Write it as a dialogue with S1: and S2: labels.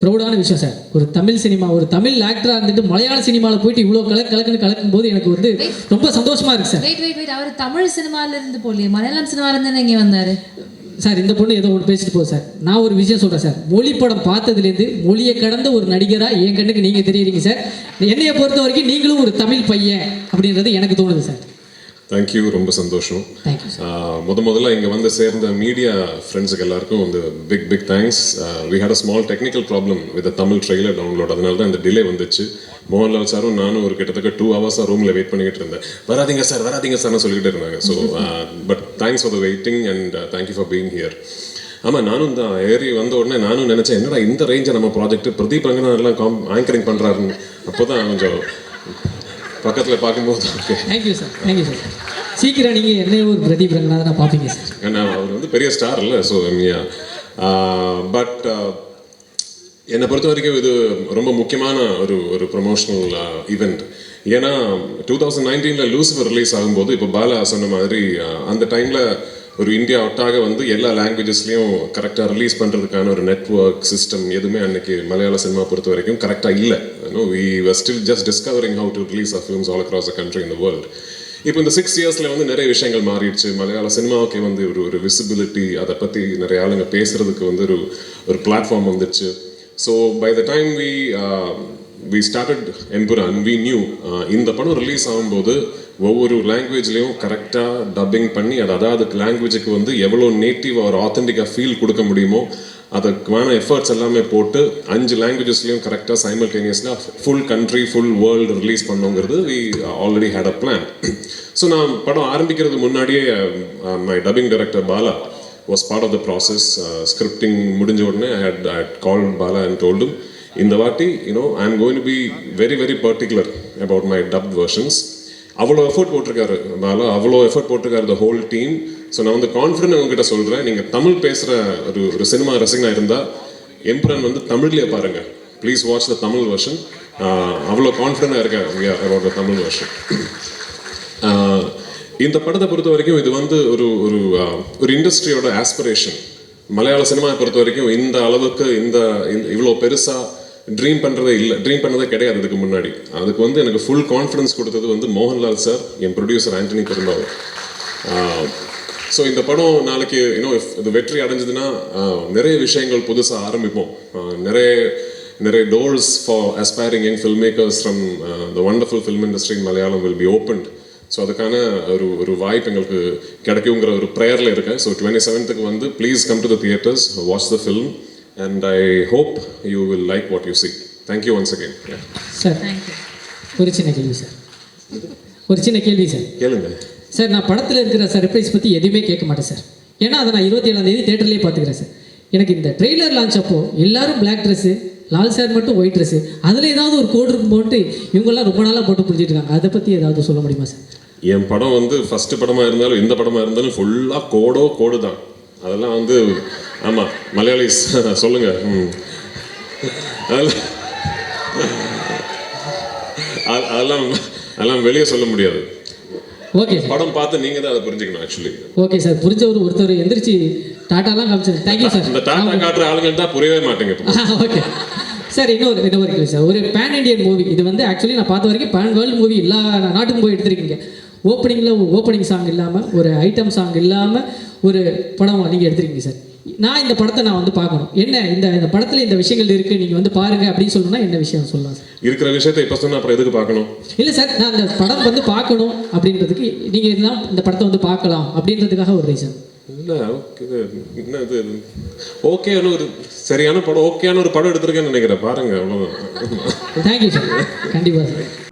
S1: ப்ரௌடான விஷயம் சார். ஒரு தமிழ் சினிமா, ஒரு தமிழ் ஆக்டராக இருந்துட்டு மலையாள சினிமாவில் போயிட்டு இவ்வளோ கலக்கும் போது எனக்கு வந்து ரொம்ப சந்தோஷமா இருக்கு சார்.
S2: வெயிட் அவர் தமிழ் சினிமாவிலேருந்து போகலையே, மலையாளம் சினிமாவிலேருந்து இங்கே வந்தார்
S1: சார். இந்த பொண்ணு ஏதோ ஒன்று பேசிட்டு போகுது சார். நான் ஒரு விஷயம் சொல்கிறேன் சார். மொழி படம் பார்த்ததுலேருந்து மொழியை கடந்த ஒரு நடிகராக என் கண்ணுக்கு நீங்கள் தெரியுறீங்க சார். என்னையை பொறுத்த வரைக்கும் நீங்களும் ஒரு தமிழ் பையன் அப்படின்றது எனக்கு தோணுது சார்.
S3: தேங்க்யூ, ரொம்ப சந்தோஷம். முதல்ல இங்கே வந்து சேர்ந்த மீடியா ஃப்ரெண்ட்ஸுக்கு எல்லாருக்கும் வந்து big thanks. We had a small technical problem with Tamil trailer download, அதனால தான் இந்த டிலே வந்துச்சு. மோகன்லால் சாரும் நானும் ஒரு கிட்டத்தட்ட 2 ஹவர்ஸாக ரூமில் வெயிட் பண்ணிக்கிட்டு இருந்தேன். வராதிங்க சார்னு சொல்லிக்கிட்டே இருந்தாங்க. So but thanks for the waiting and thank you for being here. ஆமாம், நானும் தான் ஏறி வந்த உடனே நானும் நினச்சேன், என்னடா இந்த ரேஞ்சை நம்ம ப்ராஜெக்ட் பிரதீப் ரங்கநாதன் எல்லாம் ஆங்கரிங் பண்ணுறாருன்னு. அப்போ தான் கொஞ்சம் பக்கத்தில் பார்க்கும்போது
S1: தேங்க்யூ சார். சீக்கிரம் நீங்கள் என்ன ஒரு பிரதீப் ரங்கநாதனை பார்ப்பீங்க சார்.
S3: ஏன்னா அவர் வந்து பெரிய ஸ்டார் இல்லை. ஸோ பட் என்னை பொறுத்த வரைக்கும் இது ரொம்ப முக்கியமான ஒரு ப்ரொமோஷனல் ஈவெண்ட். ஏன்னா 2019 லூசிஃபர் ரிலீஸ் ஆகும்போது இப்போ பாலா சொன்ன மாதிரி அந்த டைமில் ஒரு இந்தியா ஒட்டாக வந்து எல்லா லாங்குவேஜஸ்லையும் கரெக்டாக ரிலீஸ் பண்ணுறதுக்கான ஒரு நெட்வொர்க் சிஸ்டம் எதுவுமே அன்னைக்கு மலையாள சினிமா பொறுத்த வரைக்கும் கரெக்டாக இல்லை. We were still just discovering how to release of films all across the country in the world. இப்போ இந்த 6 இயர்ஸில் வந்து நிறைய விஷயங்கள் மாறிடுச்சு. மலையாள சினிமாவுக்கு வந்து ஒரு விசிபிலிட்டி, அதை பற்றி நிறைய ஆளுங்க பேசுகிறதுக்கு வந்து ஒரு பிளாட்ஃபார்ம் வந்துடுச்சு. So by the time we started Empuraan, we knew இந்த படம் ரிலீஸ் ஆகும்போது ஒவ்வொரு லாங்குவேஜ்லேயும் கரெக்டாக டப்பிங் பண்ணி அதுக்கு லாங்குவேஜுக்கு வந்து எவ்வளோ நேட்டிவ் ஒரு ஆத்தென்டிக்காக ஃபீல் கொடுக்க முடியுமோ அதுக்கான எஃபர்ட்ஸ் எல்லாமே போட்டு 5 லாங்குவேஜஸ்லையும் கரெக்டாக சைமல்டேனியஸாக full country full world release பண்ணோங்கிறது we already had a plan. So நான் படம் ஆரம்பிக்கிறதுக்கு முன்னாடியே my dubbing director Bala was part of the process. Scripting முடிஞ்ச உடனே I had called Bala and told him, இந்த வாட்டி I am going to be very very particular about my dubbed versions. அவ்வளோ effort போட்டிருக்காரு பாலா, அவ்வளோ எஃபர்ட் போட்டிருக்காரு the whole team. ஸோ நான் வந்து கான்ஃபிடென்ட் உங்ககிட்ட சொல்கிறேன், நீங்கள் தமிழ் பேசுகிற ஒரு சினிமா ரசிகனாக இருந்தால் எம்புரான் வந்து தமிழ்லேயே பாருங்கள். Please watch the Tamil version. அவ்வளோ கான்ஃபிடென்ட்டாக இருக்கேன் about the தமிழ் வெர்ஷன். இந்த படத்தை பொறுத்த வரைக்கும் இது வந்து ஒரு இண்டஸ்ட்ரியோட ஆஸ்பிரேஷன். மலையாள சினிமாவை பொறுத்த வரைக்கும் இந்த அளவுக்கு இவ்வளோ பெருசாக ட்ரீம் பண்ணதே கிடையாது இதுக்கு முன்னாடி. அதுக்கு வந்து எனக்கு ஃபுல் கான்ஃபிடன்ஸ் கொடுத்தது வந்து மோகன்லால் சார், என் ப்ரொடியூசர் ஆண்டனி பெரும்பாவூர். ஸோ இந்த படம் நாளைக்கு இது வெற்றி அடைஞ்சதுன்னா நிறைய விஷயங்கள் புதுசாக ஆரம்பிப்போம். நிறைய doors for aspiring young filmmakers from the wonderful film industry in Malayalam will be opened. So அதுக்கான ஒரு வாய்ப்பு எங்களுக்கு கிடைக்குங்கிற ஒரு ப்ரேயரில் இருக்கேன். ஸோ 27th வந்து please come to the theatres, watch the film and I hope you will like what you see. Thank you once again.
S1: Sir ஒரு சின்ன கேள்வி சார்.
S3: கேளுங்க
S1: சார். நான் படத்தில் இருக்கிற சர்ப்ரைஸ் பற்றி எதுவுமே கேட்க மாட்டேன் சார். ஏன்னா அதை நான் 27ஆம் தேட்டர்லேயே பார்த்துக்கிறேன் சார். எனக்கு இந்த ட்ரெய்லர் லான்ச் அப்போ எல்லாரும் பிளாக் ட்ரெஸ்ஸு, லால் சார் மட்டும் ஒயிட் ட்ரெஸ்ஸு, அதில் ஏதாவது ஒரு கோடு இருக்கும் போட்டு இவங்கெல்லாம் ரொம்ப நாளாக போட்டு புரிஞ்சிட்டு இருக்காங்க. அதை பற்றி ஏதாவது சொல்ல முடியுமா சார்?
S3: என் படம் வந்து ஃபஸ்ட்டு படமாக இருந்தாலும் எந்த படமாக இருந்தாலும் ஃபுல்லாக கோடு தான். அதெல்லாம் வந்து ஆமாம் மலையாளிஸ் சொல்லுங்கள். அதெல்லாம் வெளியே சொல்ல முடியாது.
S1: ஓகே,
S3: படம் பார்த்து நீங்கள் தான் அதை புரிஞ்சுக்கணும். Actually
S1: okay sir. ஒருத்தர் எந்திரிச்சு டாட்டாலாம் காமிச்சார். Thank you sir.
S3: இந்த டாட்டா காட்டுற ஆளுங்கள் தான் புரியவே மாட்டேங்க.
S1: Okay sir. இன்னொரு கேள்வி சார். ஒரு பேன் இண்டியன் மூவி இது வந்து ஆக்சுவலி நான் பார்த்த வரைக்கும் பேன் வேர்ல்டு மூவி எல்லா நாட்டுக்கும் போய் எடுத்துருக்கீங்க. ஓப்பனிங் சாங் இல்லாமல், ஒரு ஐட்டம் சாங் இல்லாமல் ஒரு படம் நீங்கள் எடுத்துருக்கீங்க சார். நான் இந்த படத்தை வந்து பார்க்கணும். என்ன இந்த படத்தில் இந்த விஷயங்கள் இருக்குது, நீங்கள் வந்து பாருங்க அப்படின்னு சொல்லணும்னா என்ன விஷயம் சொல்லலாம் சார்?
S3: இருக்கிற விஷயத்தை இப்போ சொன்னால் அப்புறம் எதுக்கு பார்க்கணும்?
S1: இல்லை சார், நான் இந்த படம் வந்து பார்க்கணும் அப்படின்றதுக்கு நீங்கள் இதெல்லாம் இந்த படத்தை வந்து பார்க்கலாம் அப்படின்றதுக்காக ஒரு ரீசன்.
S3: இல்லை என்ன இது ஓகேன்னு ஒரு சரியான படம், ஓகேயான ஒரு படம் எடுத்திருக்கேன்னு நினைக்கிறேன். பாருங்க, அவ்வளோதான்.
S1: Thank you sir. கண்டிப்பாக சார்.